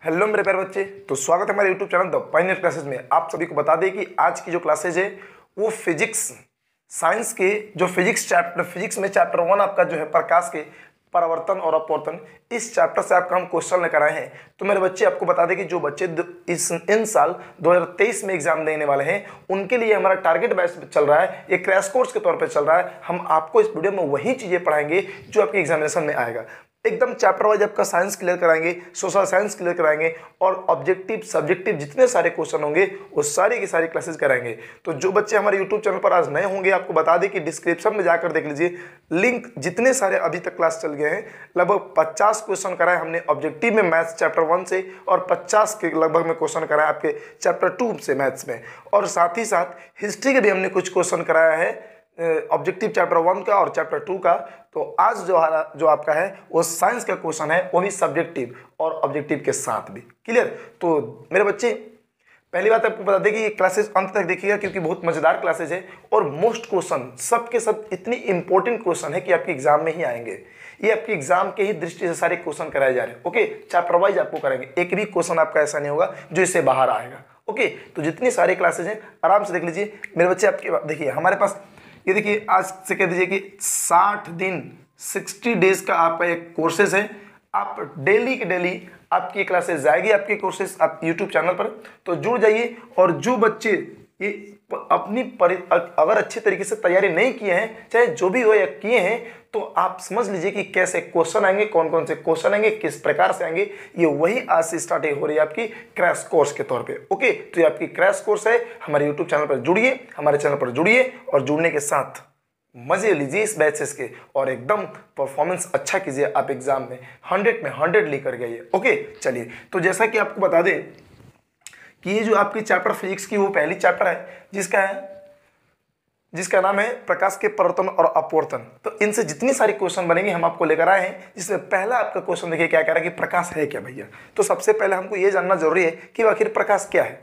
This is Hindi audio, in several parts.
हेलो मेरे प्यारे बच्चे, तो स्वागत है हमारे YouTube channel the Pioneer classes में। आप सभी को बता दें कि आज की जो क्लासेज है वो फिजिक्स साइंस के जो फिजिक्स में चैप्टर 1 आपका जो है प्रकाश के परावर्तन और अपवर्तन, इस चैप्टर से आपका हम क्वेश्चन लेकर आए हैं। तो मेरे बच्चे आपको बता दें कि जो बच्चे इन साल 2023 में एग्जाम देने वाले हैं उनके लिए हमारा टारगेट बैच चल रहा है, ये क्रैश कोर्स के तौर पर चल रहा है। हम आपको इस वीडियो में वही चीज़ें पढ़ाएंगे जो आपके एग्जामिनेशन में आएगा। एकदम चैप्टर वाइज आपका साइंस क्लियर कराएंगे, सोशल साइंस क्लियर कराएंगे और ऑब्जेक्टिव सब्जेक्टिव जितने सारे क्वेश्चन होंगे वो सारी की सारी क्लासेस कराएंगे। तो जो बच्चे हमारे यूट्यूब चैनल पर आज नए होंगे, आपको बता दें कि डिस्क्रिप्शन में जाकर देख लीजिए लिंक। जितने सारे अभी तक क्लास चल गए हैं, लगभग 50 क्वेश्चन कराए हमने ऑब्जेक्टिव में मैथ्स चैप्टर 1 से, और 50 के लगभग में क्वेश्चन कराए आपके चैप्टर 2 से मैथ्स में, और साथ ही साथ हिस्ट्री के भी हमने कुछ क्वेश्चन कराया है ऑब्जेक्टिव चैप्टर 1 का और चैप्टर 2 का। तो आज जो आपका है वो साइंस का क्वेश्चन है, वो भी सब्जेक्टिव और ऑब्जेक्टिव के साथ भी। क्लियर? तो मेरे बच्चे, पहली बात आपको बता दें कि ये क्लासेस अंत तक देखिएगा क्योंकि बहुत मजेदार क्लासेज है और मोस्ट क्वेश्चन सब के सब इतनी इंपॉर्टेंट क्वेश्चन है कि आपके एग्जाम में ही आएंगे। ये आपके एग्जाम के ही दृष्टि से सारे क्वेश्चन कराए जा रहे हैं। ओके, चैप्टर वाइज आपको कराएंगे, एक भी क्वेश्चन आपका ऐसा नहीं होगा जो इससे बाहर आएगा। ओके, तो जितनी सारे क्लासेज हैं आराम से देख लीजिए मेरे बच्चे। आपके देखिए हमारे पास ये देखिए, आज से कह दीजिए कि 60 दिन 60 डेज का आपका एक कोर्सेज है। आप डेली की डेली आपकी क्लासेस जाएगी, आपकी कोर्सेज आप यूट्यूब चैनल पर, तो जुड़ जाइए। और जो बच्चे ये अपनी अगर अच्छी तरीके से तैयारी नहीं किए हैं, चाहे जो भी हो या किए हैं, तो आप समझ लीजिए कि कैसे क्वेश्चन आएंगे, कौन कौन से क्वेश्चन आएंगे, किस प्रकार से आएंगे, ये वही आज से स्टार्टिंग हो रही है आपकी क्रैश कोर्स के तौर पे। ओके, तो ये आपकी क्रैश कोर्स है। हमारे यूट्यूब चैनल पर जुड़िए, हमारे चैनल पर जुड़िए और जुड़ने के साथ मजे लीजिए इस बैचेस के और एकदम परफॉर्मेंस अच्छा कीजिए। आप एग्जाम में 100 में 100 लेकर गए। ओके, चलिए, तो जैसा कि आपको बता दें कि ये जो आपकी चैप्टर फिजिक्स की वो पहली चैप्टर है जिसका नाम है प्रकाश के परावर्तन और अपवर्तन। तो इनसे जितनी सारी क्वेश्चन बनेंगे हम आपको लेकर आए हैं, जिसमें पहला आपका क्वेश्चन देखिए क्या कह रहा है कि प्रकाश है क्या भैया। तो सबसे पहले हमको ये जानना जरूरी है कि आखिर प्रकाश क्या है।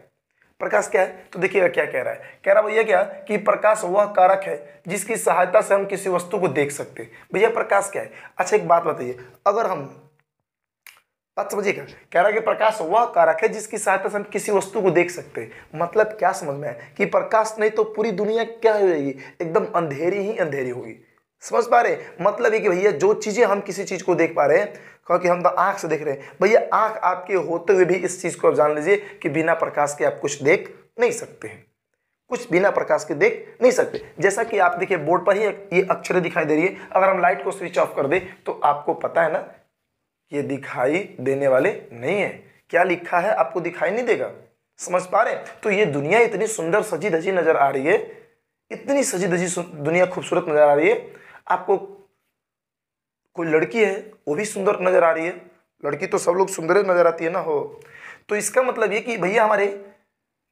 प्रकाश क्या है? तो देखिएगा क्या कह रहा है। कह रहा भैया क्या कि प्रकाश वह कारक है जिसकी सहायता से हम किसी वस्तु को देख सकते हैं। भैया प्रकाश क्या है? अच्छा एक बात बताइए, अगर हम बात समझिएगा, कह रहा है कि प्रकाश वह कारक है जिसकी सहायता से हम किसी वस्तु को देख सकते हैं। मतलब क्या समझ में है कि प्रकाश नहीं तो पूरी दुनिया क्या हो जाएगी, एकदम अंधेरी ही अंधेरी होगी। समझ पा रहे? मतलब है कि भैया जो चीजें हम किसी चीज को देख पा रहे हैं, क्योंकि हम तो आंख से देख रहे हैं, भैया आंख आपके होते हुए भी इस चीज को आप जान लीजिए कि बिना प्रकाश के आप कुछ देख नहीं सकते हैं, कुछ बिना प्रकाश के देख नहीं सकते। जैसा कि आप देखिए बोर्ड पर ही ये अक्षर दिखाई दे रही है, अगर हम लाइट को स्विच ऑफ कर दे तो आपको पता है ना, ये दिखाई देने वाले नहीं है। क्या लिखा है आपको दिखाई नहीं देगा। समझ पा रहे? तो ये दुनिया इतनी सुंदर सजी धजी नजर आ रही है, इतनी सजी धजी दुनिया खूबसूरत नजर आ रही है। आपको कोई लड़की है वो भी सुंदर नजर आ रही है, लड़की तो सब लोग सुंदर नजर आती है ना हो। तो इसका मतलब ये कि भैया हमारे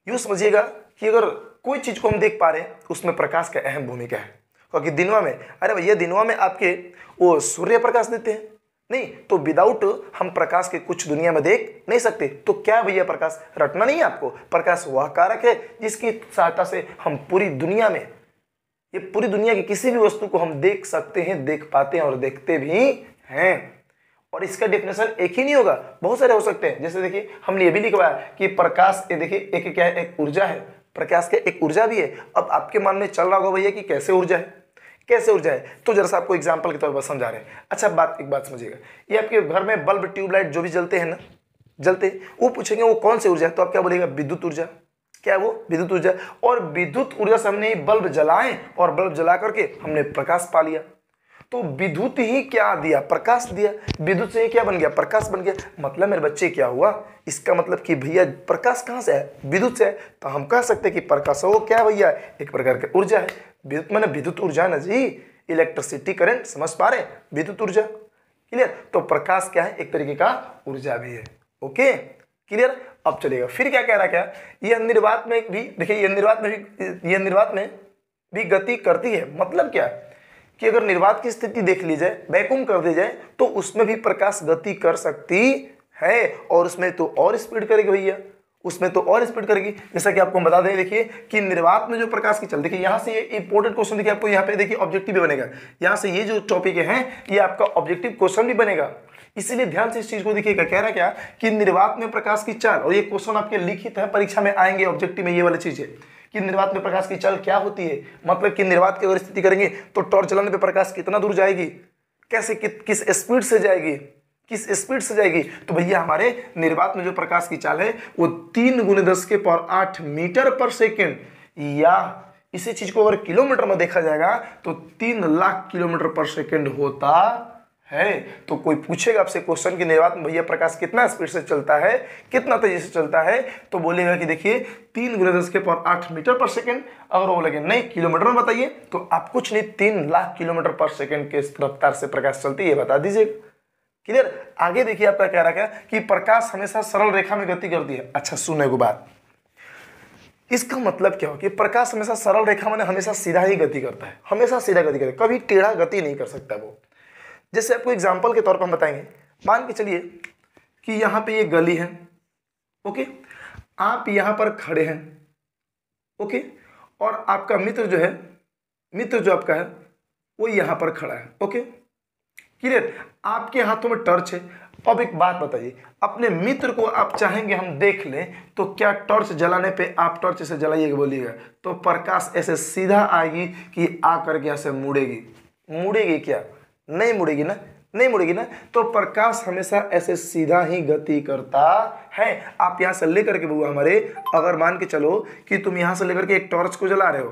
यूं समझिएगा कि अगर कोई चीज को हम देख पा रहे हैं उसमें प्रकाश का अहम भूमिका है। क्योंकि दिनवा में, अरे भैया दिनवा में आपके वो सूर्य प्रकाश देते हैं नहीं, तो विदाउट हम प्रकाश के कुछ दुनिया में देख नहीं सकते। तो क्या भैया प्रकाश रटना नहीं है आपको, प्रकाश वह कारक है जिसकी सहायता से हम पूरी दुनिया में, ये पूरी दुनिया की किसी भी वस्तु को हम देख सकते हैं, देख पाते हैं और देखते भी हैं। और इसका डेफिनेशन एक ही नहीं होगा, बहुत सारे हो सकते हैं। जैसे देखिए हमने ये भी लिखवाया कि प्रकाश, ये देखिए एक क्या है, एक ऊर्जा है। प्रकाश का एक ऊर्जा भी है। अब आपके मन में चल रहा होगा भैया कि कैसे ऊर्जा है, कैसे ऊर्जा है, तो जरा सा आपको एग्जांपल के तौर पर समझा रहे हैं। अच्छा एक बात समझिएगा, ये आपके घर में बल्ब ट्यूबलाइट जो भी जलते हैं ना, जलते, वो पूछेंगे वो कौन सी ऊर्जा है, तो आप क्या बोलेगा, विद्युत ऊर्जा। क्या है वो? विद्युत ऊर्जा। और विद्युत ऊर्जा से हमने बल्ब जलाए और बल्ब जला करके हमने प्रकाश पा लिया। तो विद्युत ही क्या दिया, प्रकाश दिया। विद्युत से ही क्या बन गया, प्रकाश बन गया। मतलब मेरे बच्चे क्या हुआ, इसका मतलब कि भैया प्रकाश कहाँ से है, विद्युत से है। तो हम कह सकते हैं कि प्रकाश वो क्या भैया, एक प्रकार की ऊर्जा है। विद्युत माने विद्युत ऊर्जा ना जी, इलेक्ट्रिसिटी करंट। समझ पा रहे? विद्युत ऊर्जा। क्लियर? तो प्रकाश क्या है, एक तरीके का ऊर्जा भी है। Okay, clear? अब चलेगा फिर क्या कह रहा, क्या यह निर्वात में भी, देखिए यह निर्वात में भी गति करती है। मतलब क्या कि अगर निर्वात की स्थिति देख ली जाए, वैक्यूम कर दी जाए, तो उसमें भी प्रकाश गति कर सकती है। और उसमें तो और स्पीड करेगी भैया, उसमें तो और स्पीड करेगी। जैसा कि आपको बता दें, देखिए कि निर्वात में जो प्रकाश की चल, देखिए यहाँ से ये इंपॉर्टेंट क्वेश्चन देखिए आपको यहाँ पे, देखिए ऑब्जेक्टिव भी बनेगा। यहाँ से ये जो टॉपिक है ये आपका ऑब्जेक्टिव क्वेश्चन भी बनेगा। इसीलिए ध्यान से इस चीज को देखिएगा। कह रहा क्या कि निर्वात में प्रकाश की चाल, और ये क्वेश्चन आपके लिखित है, परीक्षा में आएंगे ऑब्जेक्टिव में ये वाली चीज है कि निर्वात में प्रकाश की चाल क्या होती है। मतलब कि निर्वात की अगर स्थिति करेंगे तो टॉर्च जलाने पे प्रकाश कितना दूर जाएगी, कैसे किस स्पीड से जाएगी, किस स्पीड से जाएगी। तो भैया हमारे निर्वात में जो प्रकाश की चाल है वो 3 × 10⁸ मीटर पर सेकेंड, या इसी चीज को अगर किलोमीटर में देखा जाएगा तो 3 लाख किलोमीटर पर सेकेंड होता है। तो कोई पूछेगा आपसे क्वेश्चन कि निर्वात में भैया प्रकाश कितना स्पीड से चलता है, कितना तेजी से चलता है, तो बोलेगा कि देखिए 3 × 10⁸ मीटर पर सेकेंड। अगर वो बोलेंगे नहीं किलोमीटर में बताइए, तो आप कुछ नहीं 3 लाख किलोमीटर पर सेकेंड के रफ्तार से प्रकाश चलती है, बता दीजिएगा। क्लियर। आगे देखिए आपका कह रहा है कि प्रकाश हमेशा सरल रेखा में गति करती है। अच्छा सुनने को बात, इसका मतलब क्या हो कि प्रकाश हमेशा सरल रेखा में हमेशा सीधा ही गति करता है, हमेशा सीधा गति करता है, कभी टेढ़ा गति नहीं कर सकता वो। जैसे आपको एग्जांपल के तौर पर हम बताएंगे, मान के चलिए कि यहाँ पे ये गली है, ओके, आप यहाँ पर खड़े हैं, ओके, और आपका मित्र जो आपका है वो यहाँ पर खड़ा है, ओके, क्लियर। आपके हाथों में टॉर्च है। अब एक बात बताइए, अपने मित्र को आप चाहेंगे हम देख लें, तो क्या टॉर्च जलाने पे आप टॉर्च से जलाइएगा बोलिएगा तो प्रकाश ऐसे सीधा आएगी कि आकर के ऐसे मुड़ेगी क्या? नहीं मुड़ेगी ना, नहीं मुड़ेगी ना। तो प्रकाश हमेशा ऐसे सीधा ही गति करता है। आप यहाँ से लेकर के बउआ हमारे, अगर मान के चलो कि तुम यहाँ से लेकर के एक टॉर्च को जला रहे हो,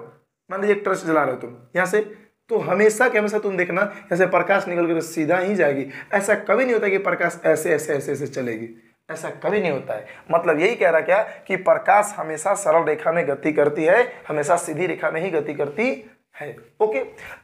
मान लीजिए एक टॉर्च जला रहे हो तुम यहाँ से, तो हमेशा के हमेशा तुम देखना ऐसे प्रकाश निकल कर सीधा ही जाएगी। ऐसा कभी नहीं होता कि प्रकाश ऐसे ऐसे ऐसे ऐसे चलेगी, ऐसा कभी नहीं होता है। मतलब यही कह रहा क्या कि प्रकाश हमेशा सरल रेखा में गति करती है, हमेशा सीधी रेखा में ही गति करती है। ओके,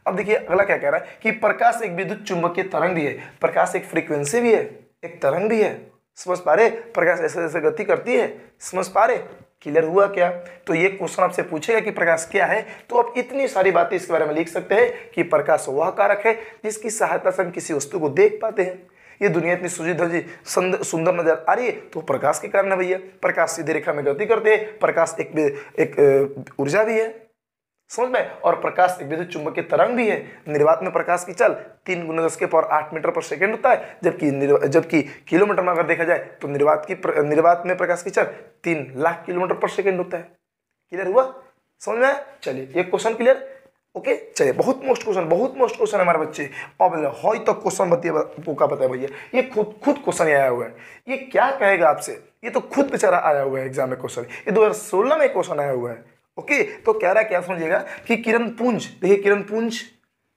अब देखिए अगला क्या कह रहा है कि प्रकाश एक विद्युत चुंबकीय तरंग भी है, प्रकाश एक फ्रीक्वेंसी भी है, एक तरंग भी है। समझ पा रहे? प्रकाश ऐसे ऐसे गति करती है, समझ पा रहे? क्लियर हुआ क्या? तो ये क्वेश्चन आपसे पूछेगा कि प्रकाश क्या है, तो आप इतनी सारी बातें इसके बारे में लिख सकते हैं कि प्रकाश वह कारक है जिसकी सहायता से हम किसी वस्तु को देख पाते हैं। ये दुनिया इतनी सुजी धजी सुंदर नजर आ रही है तो प्रकाश के कारण है भैया। प्रकाश सीधी रेखा में गति करते हैं, प्रकाश एक ऊर्जा भी है, समझ में। और प्रकाश एक विद्युत चुंबकीय तरंग भी है। निर्वात में प्रकाश की चाल 3 × 10⁸ मीटर पर सेकेंड होता है, जबकि किलोमीटर में अगर देखा जाए तो निर्वात में प्रकाश की चाल 3 लाख किलोमीटर पर सेकेंड होता है। क्लियर हुआ? समझ में? चलिए ये क्वेश्चन क्लियर। ओके, चलिए बहुत मोस्ट क्वेश्चन हमारे बच्चे। अब हो तो क्वेश्चन बताया भैया, ये खुद क्वेश्चन आया हुआ है, ये क्या कहेगा आपसे, ये तो खुद बेचारा आया हुआ है एग्जाम में क्वेश्चन, ये 2016 में क्वेश्चन आया हुआ है। ओके, तो कह रहा है क्या, समझिएगा कि किरण पुंज, देखिए किरण पुंज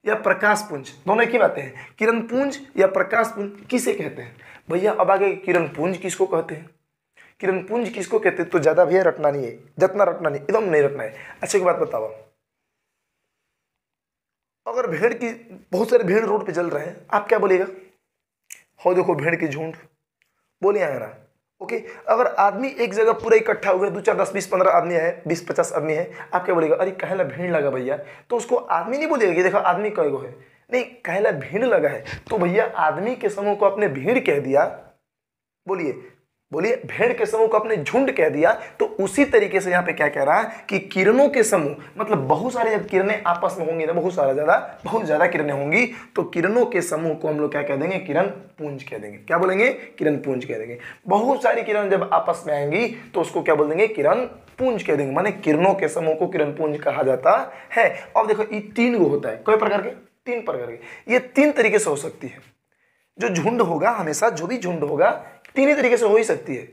या प्रकाश पुंज दोनों एक ही बातें हैं। किरण पुंज या प्रकाश पुंज किसे कहते हैं भैया? अब आगे किरण पुंज किसको कहते हैं, किरण पुंज किसको कहते हैं, तो ज्यादा भैया रटना नहीं है, जितना रटना नहीं एकदम नहीं रटना है। अच्छा एक बात बताओ, अगर बहुत सारे भेड़ रोड पे चल रहे हैं, आप क्या बोलेगा? हो देखो भेड़ की झुंड, बोलिए ना। ओके, अगर आदमी एक जगह पूरा इकट्ठा हुए, 2 4 10 20 15 आदमी है, 20 50 आदमी है, आप क्या बोलेगा? अरे कहला भीड़ लगा भैया, तो उसको आदमी नहीं बोलेगा कि देखो आदमी कई गो है, नहीं कहला भीड़ लगा है, तो भैया आदमी के समूह को आपने भीड़ कह दिया, बोलिए भेड़ के समूह को आपने झुंड कह दिया। तो उसी तरीके से यहाँ पे क्या कह रहा है कि किरणों के समूह, मतलब बहुत सारे जब किरणें आपस में होंगी ना, बहुत ज्यादा किरणें होंगी, तो किरणों के समूह को हम लोग क्या कह देंगे? किरण पुंज कह देंगे। क्या बोलेंगे? किरण पुंज कह देंगे। बहुत सारी किरण जब आपस में आएंगी तो उसको क्या बोल देंगे? किरण पुंज कह देंगे। माने किरणों के समूह को किरण पुंज कहा जाता है। अब देखो ये 3 गो होता है, कई प्रकार के? 3 प्रकार के। ये 3 तरीके से हो सकती है। जो झुंड होगा, हमेशा जो भी झुंड होगा 3 ही तरीके से हो ही सकती है।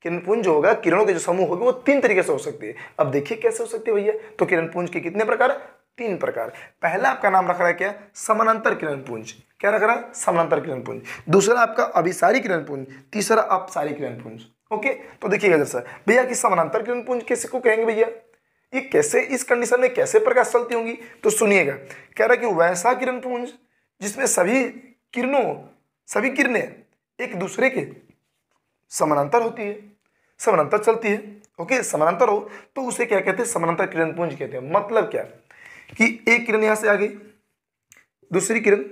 किरण पुंज जो होगा, किरणों के जो समूह होगी वो 3 तरीके से हो सकती है। अब देखिए कैसे हो सकती है भैया। तो किरण पुंज के कितने प्रकार? 3 प्रकार। पहला आपका नाम रख रहा है क्या? समानांतर किरण पुंज। क्या रख रहा है? समानांतर किरण पुंज। दूसरा आपका अभिसारी किरण पुंज, तीसरा अपसारी किरण पुंज। ओके, तो देखिएगा जैसा भैया कि समानांतर किरण पुंज किसी को कहेंगे भैया, ये कैसे, इस कंडीशन में कैसे प्रकाश चलती होंगी, तो सुनिएगा। कह रहा है कि वैसा किरण पुंज जिसमें सभी किरणें एक दूसरे के समानांतर होती है, समानांतर चलती है। ओके, समानांतर हो तो उसे क्या कहते हैं? समानांतर किरण पुंज कहते हैं। मतलब क्या कि एक किरण यहां से आ गई, दूसरी किरण,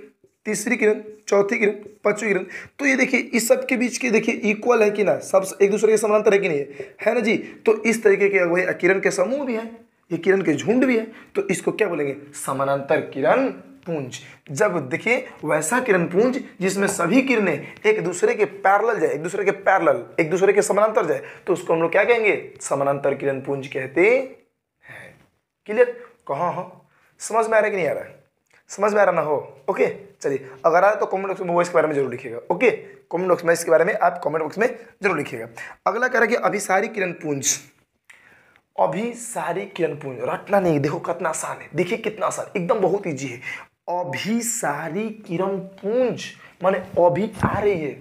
तीसरी किरण, चौथी किरण, पांचवी किरण, तो ये देखिए इस सब के बीच के देखिए इक्वल है कि ना, सब एक दूसरे के समानांतर है कि नहीं है ना जी। तो इस तरीके के वही किरण के समूह भी है, ये किरण के झुंड भी है, तो इसको क्या बोलेंगे? समानांतर किरण पुंज। जब देखिए वैसा किरण पुंज जिसमें सभी किरणें एक दूसरे के पैरेलल जाए, एक दूसरे के समानांतर जाए, तो उसको हम लोग क्या कहेंगे? समानांतर किरण पुंज कहते हैं। क्लियर? कहाँ हो? समझ में आ रहा है कि नहीं आ रहा है? समझ में आ रहा ना हो? ओके चलिए, अगर आ रहा है तो कमेंट बॉक्स में वो इसके बारे में जरूर लिखिएगा। ओके, कमेंट बॉक्स में इसके बारे में आप कमेंट बॉक्स में जरूर लिखिएगा। अगला कह रहा है कि अभिसारी किरण पुंज। अभिसारी किरण पुंज रटना नहीं, देखो कितना आसान है, देखिए कितना आसान, एकदम बहुत इजी है। अभिसारी किरण पुंज माने अभी आ रही है,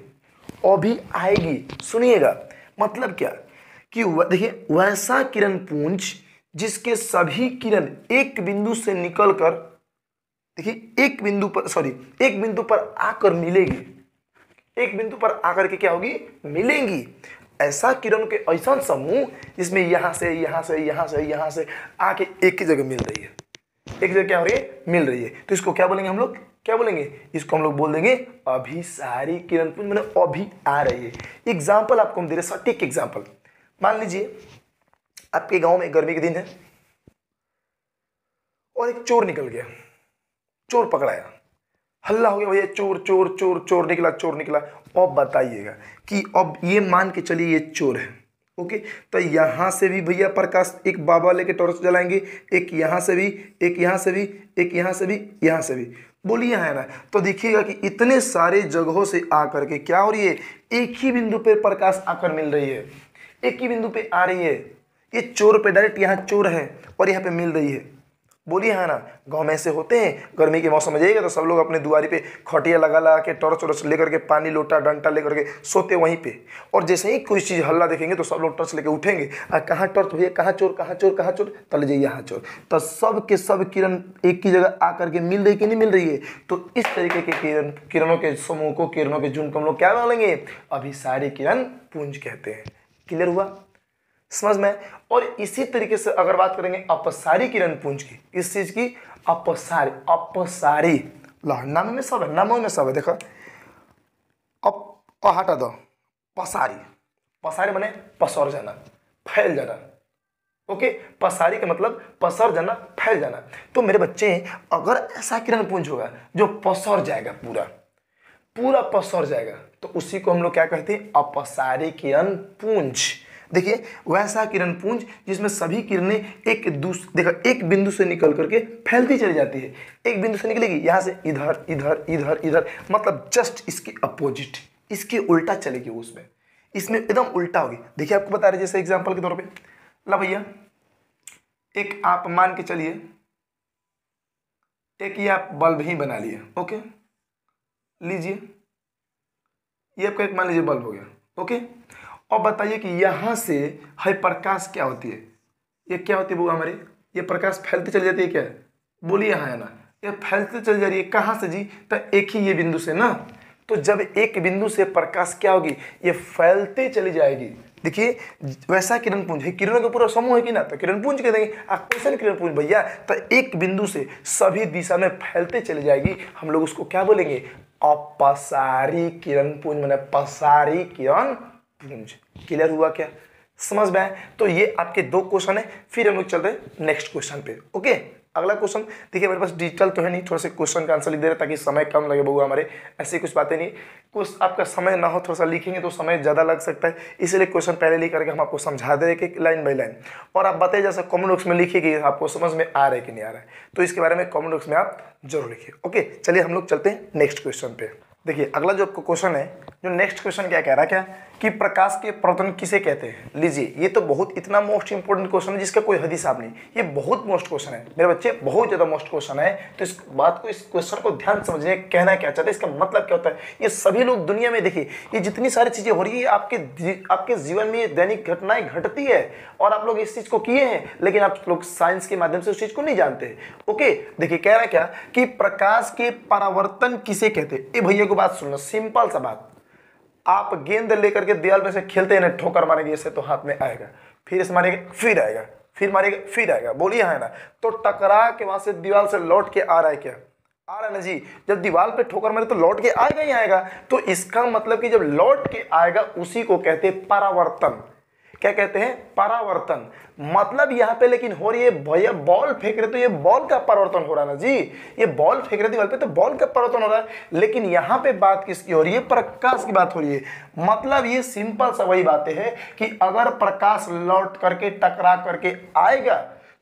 अभी आएगी। सुनिएगा मतलब क्या कि देखिए वैसा किरण पुंज जिसके सभी किरण एक बिंदु से निकलकर, देखिए एक बिंदु पर आकर मिलेगी, एक बिंदु पर आकर के क्या होगी? मिलेंगी। ऐसा किरण के ऐसा समूह जिसमें यहां से आके एक ही जगह मिल रही है, एक जगह क्या हो रही है? मिल रही है। तो इसको क्या बोलेंगे हम लोग? क्या बोलेंगे? इसको हम लोग बोल देंगे अभिसारी किरण पुंज, माने अभी आ रही है। एग्जाम्पल आपको हम दे रहे, सटीक एग्जाम्पल। मान लीजिए आपके गांव में गर्मी के दिन है और एक चोर निकल गया, चोर पकड़ाया, हल्ला हो गया, भैया चोर चोर चोर चोर निकला, चोर निकला। अब बताइएगा कि अब ये मान के चलिए ये चोर है। ओके, तो यहां से भी भैया प्रकाश एक बाबा लेके टॉर्च जलाएंगे, एक यहां से भी, एक यहां से भी, एक यहां से भी, यहां से भी, बोलिए है ना? तो देखिएगा कि इतने सारे जगहों से आकर के क्या हो रही है? एक ही बिंदु पे प्रकाश आकर मिल रही है, एक ही बिंदु पे आ रही है। ये चोर पे डायरेक्ट यहाँ चोर है और यहाँ पे मिल रही है। बोलिए है ना? गांव में ऐसे होते हैं, गर्मी के मौसम में जाइएगा तो सब लोग अपने दुआरी पे खटिया लगा के टॉर्च वॉर्च लेकर के, पानी लोटा डंटा लेकर के सोते वहीं पे। और जैसे ही कोई चीज़ हल्ला देखेंगे तो सब लोग टॉर्च लेके उठेंगे, कहाँ टॉर्च भैया, कहाँ चोर, कहाँ चोर, कहाँ चोर, तले जाइए यहाँ चोर। तो सब के सब किरण एक ही जगह आकर के मिल रही कि नहीं मिल रही है? तो इस तरीके के किरणों के समूह को, किरणों के झुंड को हम लोग क्या बोलेंगे? अभिसारी किरण पुंज कहते हैं। क्लियर हुआ? समझ में? और इसी तरीके से अगर बात करेंगे अपसारी किरण पुंज की, इस चीज की अपसारी नाम में सब है, नामों में सब है। देखो हटा दो, पसारी, पसारी माने पसर जाना, फैल जाना। ओके, पसारी का मतलब पसर जाना, फैल जाना। तो मेरे बच्चे अगर ऐसा किरण पुंज होगा जो पसर जाएगा, पूरा पूरा पसर जाएगा, तो उसी को हम लोग क्या कहते हैं? अपसारी किरण पुंज। देखिए वैसा किरण पुंज जिसमें सभी किरणें एक बिंदु से निकल करके फैलती चली जाती है। एक बिंदु से निकलेगी, यहाँ से इधर इधर इधर इधर, मतलब जस्ट इसके अपोजिट, इसके उल्टा चलेगी उसमें, इसमें एकदम उल्टा होगी। देखिए आपको बता रहे जैसे एग्जांपल के तौर पे, ला भैया एक आप मान के चलिए, एक ये आप बल्ब ही बना लिए। ओके, लीजिए ये आपका एक मान लीजिए बल्ब हो गया। ओके, और बताइए कि यहाँ से है प्रकाश क्या होती है? ये क्या होती है बुआ हमारी? ये प्रकाश फैलती चली जाती है क्या? बोलिए हाँ है ना? ये फैलती चली जा रही है, कहाँ से जी? तो एक ही ये बिंदु से ना। तो जब एक बिंदु से प्रकाश क्या होगी? ये फैलते चली जाएगी। देखिए वैसा किरण पुंज है, किरणों का पूरा समूह है कि ना, तो किरण पुंज कह देंगे। क्वेश्चन किरण पुंज भैया, तो एक बिंदु से सभी दिशा में फैलते चली जाएगी, हम लोग उसको क्या बोलेंगे? अपसारी किरण पुंज, माने पसारी किरण पुंज। क्लियर हुआ क्या? समझ में आए? तो ये आपके दो क्वेश्चन है। फिर हम लोग चल रहे नेक्स्ट क्वेश्चन पे। ओके, अगला क्वेश्चन देखिए, मेरे पास डिजिटल तो है नहीं, थोड़ा सा क्वेश्चन का आंसर लिख दे रहे ताकि समय कम लगे बउआ हमारे। ऐसी कुछ बातें नहीं, कुछ आपका समय ना हो, थोड़ा सा लिखेंगे तो समय ज़्यादा लग सकता है, इसलिए क्वेश्चन पहले लिख करके हम आपको समझा दे रहे कि लाइन बाई लाइन। और आप बताइए जैसे कमेंट बॉक्स में लिखिए कि आपको समझ में आ रहा है कि नहीं आ रहा है, तो इसके बारे में कमेंट बॉक्स में आप जरूर लिखिए। ओके, चलिए हम लोग चलते हैं नेक्स्ट क्वेश्चन पे। देखिए अगला जो आपको क्वेश्चन है, जो नेक्स्ट क्वेश्चन क्या कह रहा है, क्या कि प्रकाश के पवर्तन किसे कहते हैं? लीजिए ये तो बहुत इतना मोस्ट इंपोर्टेंट क्वेश्चन है जिसका कोई हद हिसाब नहीं। ये बहुत मोस्ट क्वेश्चन है मेरे बच्चे, बहुत ज्यादा मोस्ट क्वेश्चन है। तो इस बात को, इस क्वेश्चन को ध्यान समझिए, कहना क्या चाहते हैं, इसका मतलब क्या होता है। ये सभी लोग दुनिया में, देखिए ये जितनी सारी चीजें हो रही है आपके जीवन में, ये दैनिक घटनाएं घटती है और आप लोग इस चीज को किए हैं, लेकिन आप लोग साइंस के माध्यम से उस चीज को नहीं जानते। ओके, देखिए कह रहा है क्या कि प्रकाश के परावर्तन किसे कहते हैं? ये भैया को बात सुनना, सिंपल सा बात। आप गेंद लेकर के दीवार में से खेलते हैं ना, ठोकर मारेंगे ऐसे तो हाथ में आएगा, फिर इस मारेंगे, फिर आएगा, फिर मारेंगे, फिर आएगा। बोलिए है ना? तो टकरा के वहां से दीवार से लौट के आ रहा है क्या? आ रहा है ना जी। जब दीवार पे ठोकर मारे तो लौट के आएगा ही आएगा। तो इसका मतलब कि जब लौट के आएगा उसी को कहते हैं परावर्तन। क्या कहते हैं, परावर्तन। मतलब यहाँ पे लेकिन हो रही है भैया बॉल फेंक रहे तो ये बॉल का परावर्तन हो रहा है ना जी, ये बॉल फेंक रहे थे बॉल पे तो बॉल का परावर्तन हो रहा है, लेकिन यहाँ पे बात किसकी हो रही है, प्रकाश की बात हो रही है। मतलब ये सिंपल सा वही बातें है कि अगर प्रकाश लौट करके टकरा करके आएगा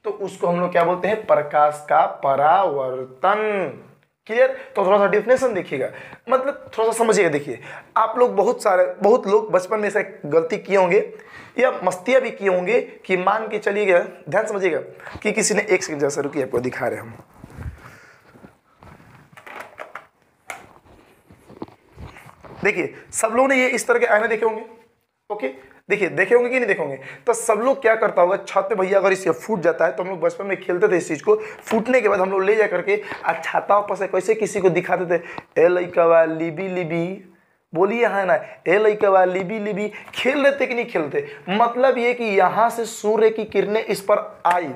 तो उसको हम लोग क्या बोलते हैं, प्रकाश का परावर्तन। क्लियर। तो थोड़ा सा डिफिनेशन देखिएगा, मतलब थोड़ा सा समझिएगा। देखिए आप लोग बहुत लोग बचपन में ऐसा गलती किए होंगे या मस्तियां भी किए होंगे कि मान के चलिएगा, ध्यान समझिएगा कि किसी ने, एक सेकंड जैसा रुकिए आपको दिखा रहे हम। देखिए सब लोगों ने ये इस तरह के आईने देखे होंगे, ओके, देखिए देखे होंगे कि नहीं देखे होंगे। तो सब लोग क्या करता होगा, छत पे भैया अगर इसे फूट जाता है, तो हम लोग बचपन में खेलते थे इस चीज को, फूटने के बाद हम लोग ले जा करके छाता पर से कैसे किसी को दिखाते थे, ए लइकवा लिबी लिबी, बोलिए हाँ ना, ए लइकवा लिबी लिबी। खेल रहे थे कि नहीं खेलते, मतलब ये कि यहाँ से सूर्य की किरणें इस पर आई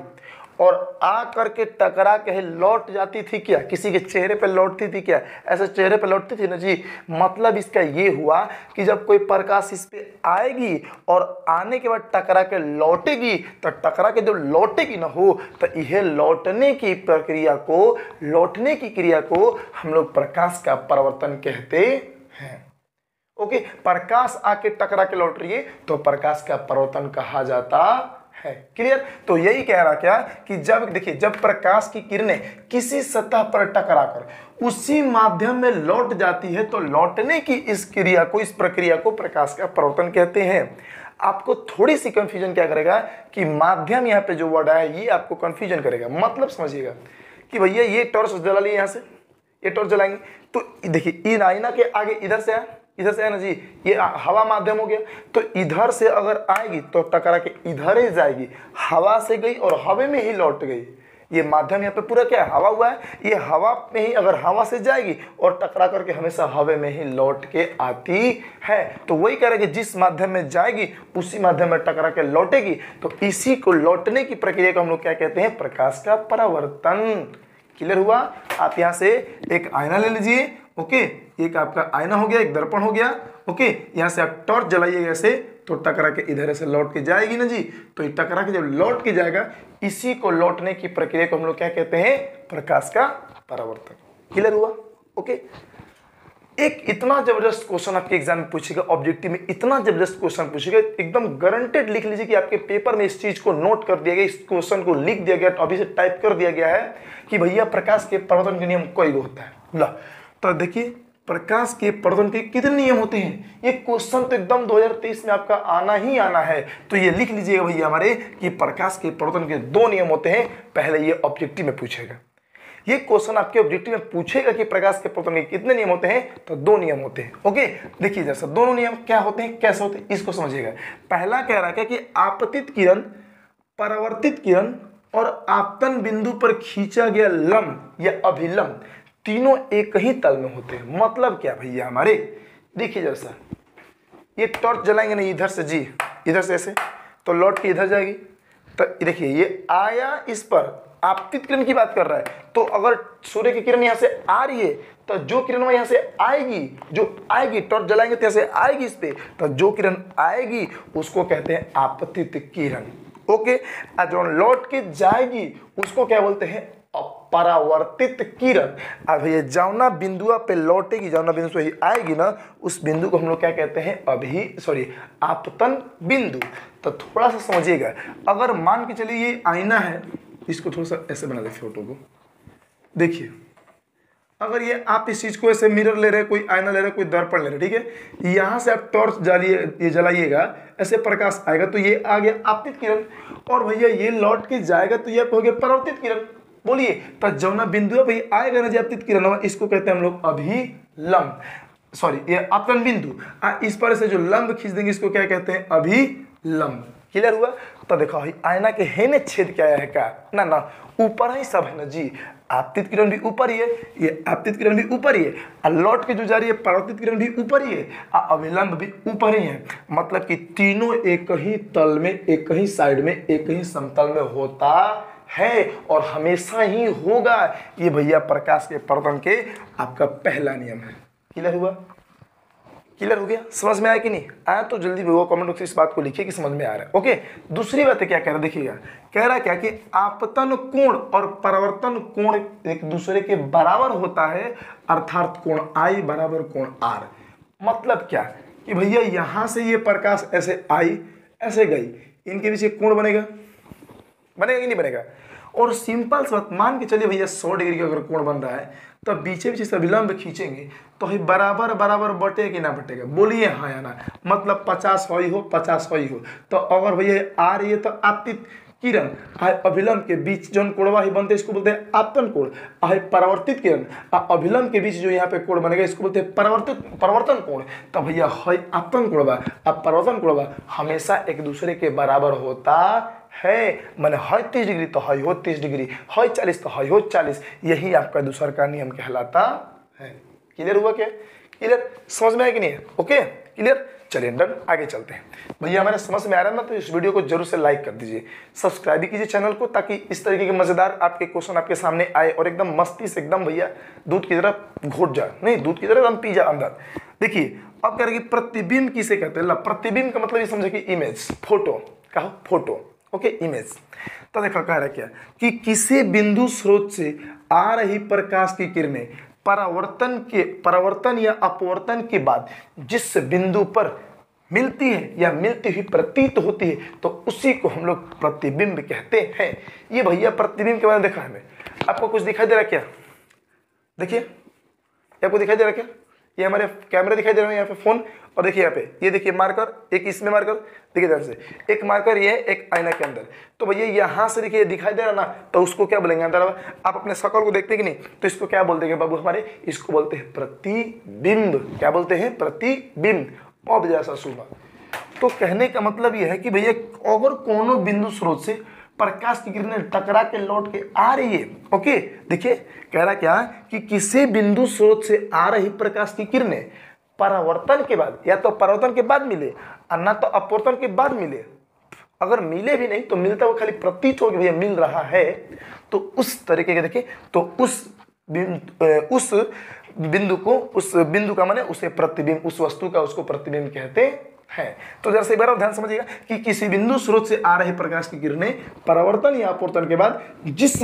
और आ करके टकरा के लौट जाती थी क्या, किसी के चेहरे पे लौटती थी क्या, ऐसे चेहरे पे लौटती थी ना जी। मतलब इसका ये हुआ कि जब कोई प्रकाश इस पे आएगी और आने के बाद टकरा के लौटेगी, तो टकरा के जो लौटेगी ना हो, तो यह लौटने की प्रक्रिया को, लौटने की क्रिया को हम लोग प्रकाश का परावर्तन कहते हैं। ओके, प्रकाश आके टकरा के लौट रही है तो प्रकाश का परावर्तन कहा जाता है। क्लियर। तो यही कह रहा क्या कि जब देखिए, जब प्रकाश की किरणें किसी सतह पर टकराकर उसी माध्यम में लौट जाती है, तो लौटने की इस क्रिया को, इस प्रक्रिया को प्रकाश का परावर्तन कहते हैं। आपको थोड़ी सी कंफ्यूजन क्या करेगा कि माध्यम यहाँ पे जो वर्ड है ये आपको कंफ्यूजन करेगा। मतलब समझिएगा कि भैया ये टॉर्च जला लिए, यहाँ से ये टॉर्च जलाएंगे तो देखिए इन आईना के आगे इधर से है ना जी, ये हवा माध्यम हो गया, तो इधर से अगर आएगी तो टकरा के इधर ही जाएगी, हवा से गई और हवा में ही लौट गई। ये माध्यम यहाँ पे पूरा क्या है, हवा हुआ है, ये हवा में ही अगर हवा से जाएगी और टकरा करके हमेशा हवा में ही लौट के आती है। तो वही कह रहे कि जिस माध्यम में जाएगी उसी माध्यम में टकरा के लौटेगी, तो इसी को लौटने की प्रक्रिया को हम लोग क्या कहते हैं, प्रकाश का परावर्तन। क्लियर हुआ। आप यहाँ से एक आईना ले लीजिए, ओके, एक आपका आईना हो गया, एक दर्पण हो गया, ओके, यहाँ से आप टॉर्च जलाइएगा ऐसे, तो टकरा के इधर से लौट के जाएगी ना जी, तो ये टकरा के जब लौट के जाएगा, इसी को लौटने की प्रक्रिया को हम लोग क्या कहते हैं, प्रकाश का परावर्तन। क्लियर हुआ। ओके, एक इतना जबरदस्त क्वेश्चन आपके एग्जाम में पूछेगा, ऑब्जेक्टिव में इतना जबरदस्त क्वेश्चन पूछेगा, एकदम गारंटेड लिख लीजिए कि आपके पेपर में इस चीज को नोट कर दिया गया, इस क्वेश्चन को लिख दिया गया, अभी से टाइप कर दिया गया है कि भैया प्रकाश के परावर्तन के नियम कोई होता है। ला, तो देखिए प्रकाश के परावर्तन के कितने नियम होते हैं, ये क्वेश्चन तो एकदम 2023 में आपका आना ही आना है। तो ये लिख लीजिएगा भैया हमारे कि प्रकाश के परावर्तन के 2 नियम होते हैं। पहले ये ऑब्जेक्टिव में पूछेगा, ये क्वेश्चन आपके ऑब्जेक्टिव में पूछेगा कि प्रकाश के परावर्तन के कितने नियम होते हैं, तो 2 नियम होते हैं। ओके, देखिए जैसा दोनों नियम क्या होते हैं, कैसे होते हैं, इसको समझिएगा। पहला कह रहा है कि आपतित किरण, परावर्तित किरण और आपतन बिंदु पर खींचा गया लंब या अभिलंब तीनों एक ही तल में होते हैं। मतलब क्या भैया हमारे, देखिए जैसा ये टॉर्च जलाएंगे ना इधर से जी, इधर से ऐसे, तो लौट के इधर जाएगी। तो देखिए ये आया, इस पर आपतित किरण की बात कर रहा है, तो अगर सूर्य की किरण यहाँ से आ रही है तो जो किरण यहाँ से आएगी, जो आएगी टॉर्च जलाएंगे तो ऐसे आएगी इस पे, तो जो किरण आएगी उसको कहते हैं आपतित किरण। ओके, जो लौट के जाएगी उसको क्या बोलते हैं, परावर्तित किरण। अब ये जौना बिंदुआ पे लौटेगी, जौना बिंदु से ही आएगी ना, उस बिंदु को हम लोग क्या कहते हैं, आपतन बिंदु। तो थोड़ा सा समझिएगा, अगर मान के चलिए ये आईना है, इसको थोड़ा सा ऐसे बना दे फोटो को, देखिए अगर ये आप इस चीज को ऐसे मिरर ले रहे, कोई आईना ले रहे, कोई दर्पण ले रहे, ठीक है, यहाँ से आप टॉर्च ये जलाइएगा, ऐसे प्रकाश आएगा तो ये आ गया आपतित किरण, और भैया ये लौट के जाएगा तो ये हो गया परावर्तित किरण। बोलिए, तो जौना बिंदु भाई आएगा ना जो आपतित किरण, इसको कहते हैं हम लोग अभिलंब, ये आपतन बिंदु, इस पर से जो लंब खींच देंगे इसको क्या कहते हैं, अभिलंब। क्लियर हुआ। तो देखो आईना के है ने छेद क्या है का ना, ना ऊपर ही सब है ना जी, आपतित किरण भी ऊपर ही है, ये आपतित किरण भी ऊपर ही है, और लौट के जो जा रही है परावर्तित किरण भी ऊपर ही है, और अभिलंब भी ऊपर ही है। मतलब कि तीनों एक ही तल में, एक ही साइड में, एक ही समतल में होता है और हमेशा ही होगा। ये भैया प्रकाश के परावर्तन के आपका पहला नियम है। क्लियर हुआ। क्लियर हो गया? समझ में आया कि नहीं आया? तो जल्दी वो कमेंट बॉक्स में इस बात को लिखिए कि समझ में आ रहा है। ओके, दूसरी बात है क्या कह रहा है, देखिएगा कह रहा है क्या कि आपतन कोण और परावर्तन कोण एक दूसरे के बराबर होता है, अर्थात कोण आई बराबर कोण आर। मतलब क्या कि भैया यहां से ये प्रकाश ऐसे आई ऐसे गई, इनके बीच एक कोण बनेगा, बनेगा कि नहीं बनेगा? और सिंपल सी बात मान के चलिए भैया 100 डिग्री का अगर कोण बन रहा है तो बीचे बीच से विलंब खींचेंगे तो ये बराबर बराबर बटे कि ना बटेगा? बोलिए हाँ या ना। मतलब 50 हो ही हो 50 हो ही हो। तो अगर भैया आ रही है तो आपतित किरण अभिलंब के बीच जो कोणवा ही बनते हैं इसको बोलते हैं आपतन कोण। परावर्तित किरण अभिलंब के बीच जो यहाँ पे कोण बनेगा इसको बोलते हैं परावर्तन कोण। तो भैया आपतन कोणवा अब परावर्तन कोणवा हमेशा एक दूसरे के बराबर होता है। मैंने है 30 डिग्री तो है हो 30 डिग्री, है 40 तो है हो 40। यही आपका दूसरा का नियम कहलाता है। क्लियर हुआ क्या? क्लियर? समझ में आया कि नहीं? Okay clear? चलिए डन, आगे चलते हैं। भैया हमारे समझ में आ रहा है ना, तो इस वीडियो को जरूर से लाइक कर दीजिए, सब्सक्राइब भी कीजिए चैनल को, ताकि इस तरीके के मजेदार आपके क्वेश्चन आपके सामने आए और एकदम मस्ती से एकदम भैया दूध की तरह घोट जाए, नहीं दूध की तरह एकदम पी जाए अंदर। देखिए अब कह रहे कि प्रतिबिंब किसे कहते हैं? प्रतिबिंब का मतलब ये समझे कि इमेज, फोटो, कहो फोटो, ओके इमेज। तो देखो कह रहा क्या कि किसी बिंदु स्रोत से आ रही प्रकाश की किरणें परावर्तन या अपवर्तन के बाद जिस बिंदु पर मिलती है या मिलती हुई प्रतीत होती है तो उसी को हम लोग प्रतिबिंब कहते हैं। ये भैया प्रतिबिंब के बारे में देखा है, आपको कुछ दिखाई दे रहा क्या? देखिए आपको दिखाई दे रहा क्या? ये हमारे कैमरा दिखाई दे रहा है यहाँ पे फोन, और देखिए यहाँ पे ये देखिए मार्कर, एक इसमें मार्कर, देखिए ध्यान से एक मार्कर ये एक आईना के अंदर। तो भैया यहाँ से देखिए दिखाई दे रहा ना, तो उसको क्या बोलेंगे अंदर? आप अपने शक्ल को देखते कि नहीं, तो इसको क्या बोलते हैं बाबू हमारे? इसको बोलते हैं प्रतिबिंब। क्या बोलते हैं? प्रतिबिंब। अब जैसा सुना तो कहने का मतलब यह है कि भैया अगर कोनो बिंदु स्रोत से प्रकाश की किरणें टकरा के लौट के आ रही है, ओके देखिए कह रहा क्या कि किसी बिंदु स्रोत से आ रही प्रकाश की किरणें परावर्तन के बाद, या तो परावर्तन के बाद मिले और ना तो अपवर्तन के बाद मिले, अगर मिले भी नहीं तो मिलता हुआ खाली प्रतीत हो कि भैया मिल रहा है, तो उस तरीके के देखिए तो उस बिंदु का माने उसे प्रतिबिंब, उस वस्तु का उसको प्रतिबिंब कहते हैं। तो जरा से एक बार ध्यान समझिएगा कि किसी बिंदु स्रोत से आ रही प्रकाश की किरणें परावर्तन या अपवर्तन के बाद जिस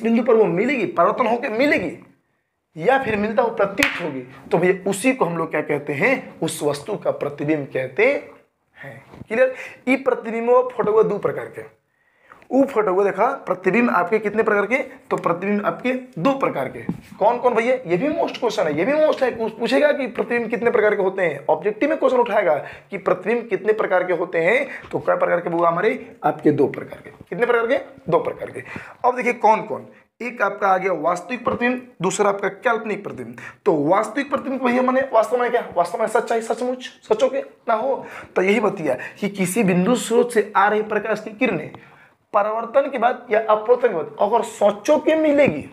बिंदु पर वो मिलेगी, परावर्तन होकर मिलेगी या फिर मिलता हुआ प्रतीत होगी, तो भैया उसी को हम लोग क्या कहते हैं? उस वस्तु का प्रतिबिंब कहते हैं। क्लियर? ई प्रतिबिंब फोटो दो प्रकार के, वो फोटो देखा प्रतिबिंब आपके कितने प्रकार के? तो प्रतिबिंब आपके 2 प्रकार के। कौन कौन भैया? ये भी मोस्ट क्वेश्चन है, ये भी मोस्ट है, पूछेगा कि प्रतिबिंब कितने प्रकार के होते हैं, ऑब्जेक्टिव में क्वेश्चन उठाएगा कि प्रतिबिंब कितने प्रकार के होते हैं। तो क्या प्रकार के? वो हमारे आपके 2 प्रकार के। कितने प्रकार के? 2 प्रकार के। अब देखिए कौन कौन। एक आपका आ गया वास्तविक प्रतिबिंब, दूसरा आपका काल्पनिक प्रतिबिंब। तो वास्तविक प्रतिबिंब भैया माने वास्तव में क्या? वास्तव में सच्चाई, सचमुच सचो के ना हो। तो यही बतिया कि किसी बिंदु स्रोत से आ रही प्रकाश की किरणें परावर्तन के बाद या अपवर्तन के बाद अगर सोचो के मिलेगी,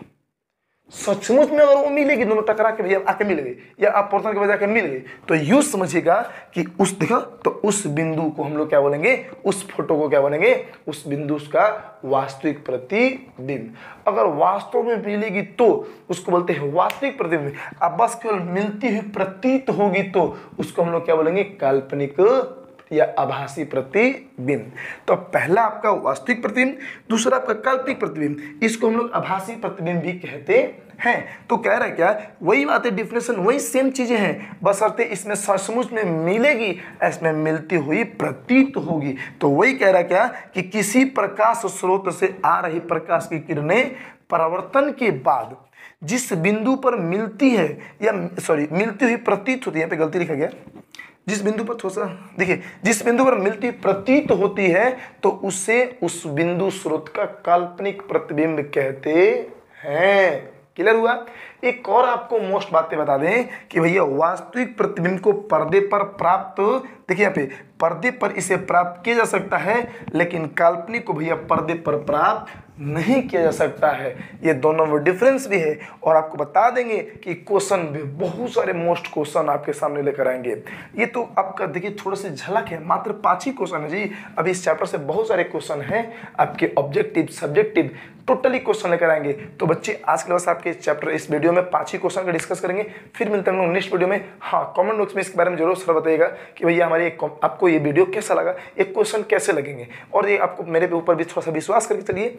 सचमुच में अगर वो मिलेगी, दोनों टकरा के भैया आके मिल गई या अपवर्तन के बाद आके मिल गई, तो यूं समझिएगा कि उस देखो तो उस बिंदु को हम लोग क्या बोलेंगे? उस फोटो को क्या बोलेंगे? उस बिंदु का वास्तविक प्रतिबिंब। अगर वास्तव में मिलेगी तो उसको बोलते हैं वास्तविक प्रतिबिंब। अब बस केवल मिलती हुई प्रतीत होगी तो उसको हम लोग क्या बोलेंगे? काल्पनिक या आभासी प्रतिबिंब। तो पहला आपका वास्तविक प्रतिबिंब, दूसरा आपका काल्पनिक प्रतिबिंब, इसको हम लोग आभासी प्रतिबिंब भी कहते हैं। तो कह रहा है क्या? वही बात है, डिफिनेशन वही सेम चीजें हैं, बशर्ते इसमें सचमुच में मिलेगी, इसमें मिलती हुई प्रतीत होगी। तो वही कह रहा है क्या कि किसी प्रकाश स्रोत से आ रही प्रकाश की किरणें परावर्तन के बाद जिस बिंदु पर मिलती है या मिलती हुई प्रतीत होती है, यहाँ पे गलती लिखा गया, जिस बिंदु पर थोड़ा सा देखिए, जिस बिंदु पर मिलती प्रतीत होती है तो उसे उस बिंदु स्रोत का काल्पनिक प्रतिबिंब कहते हैं। क्लियर हुआ? एक और आपको मोस्ट बातें बता दें कि भैया वास्तविक प्रतिबिंब को पर्दे पर प्राप्त, देखिए यहाँ पे पर्दे पर इसे प्राप्त किया जा सकता है, लेकिन काल्पनिक को भैया पर्दे पर प्राप्त नहीं किया जा सकता है। ये दोनों में डिफरेंस भी है और आपको बता देंगे कि क्वेश्चन भी बहुत सारे मोस्ट क्वेश्चन आपके सामने लेकर आएंगे। ये तो आपका देखिए थोड़ा सी झलक है, मात्र 5 ही क्वेश्चन है जी। अभी इस चैप्टर से बहुत सारे क्वेश्चन हैं आपके ऑब्जेक्टिव, सब्जेक्टिव, टोटली क्वेश्चन लेकर आएंगे। तो बच्चे आज के बस आपके इस चैप्टर, इस वीडियो वीडियो में 5 ही क्वेश्चन का डिस्कस करेंगे। फिर मिलते हैं हम लोग नेक्स्ट वीडियो में। हाँ, कमेंट बॉक्स में इसके बारे में जरूर सर बताइएगा कि भैया हमारे आपको ये वीडियो कैसा लगा, एक क्वेश्चन कैसे लगेंगे, और ये आपको मेरे ऊपर भी थोड़ा सा विश्वास करके चलिए।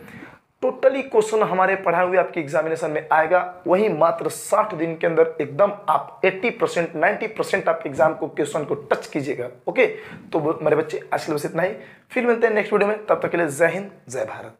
टोटली क्वेश्चन हमारे पढ़ाए हुए आपके एग्जामिनेशन में आएगा, वही मात्र 60 दिन के अंदर एकदम आप 80% 90% आप एग्जाम को क्वेश्चन को टच कीजिएगा। ओके, तो मेरे बच्चे आज के लिए बस इतना ही। फिर मिलते हैं नेक्स्ट वीडियो में, तब तक के लिए जय हिंद जय भारत।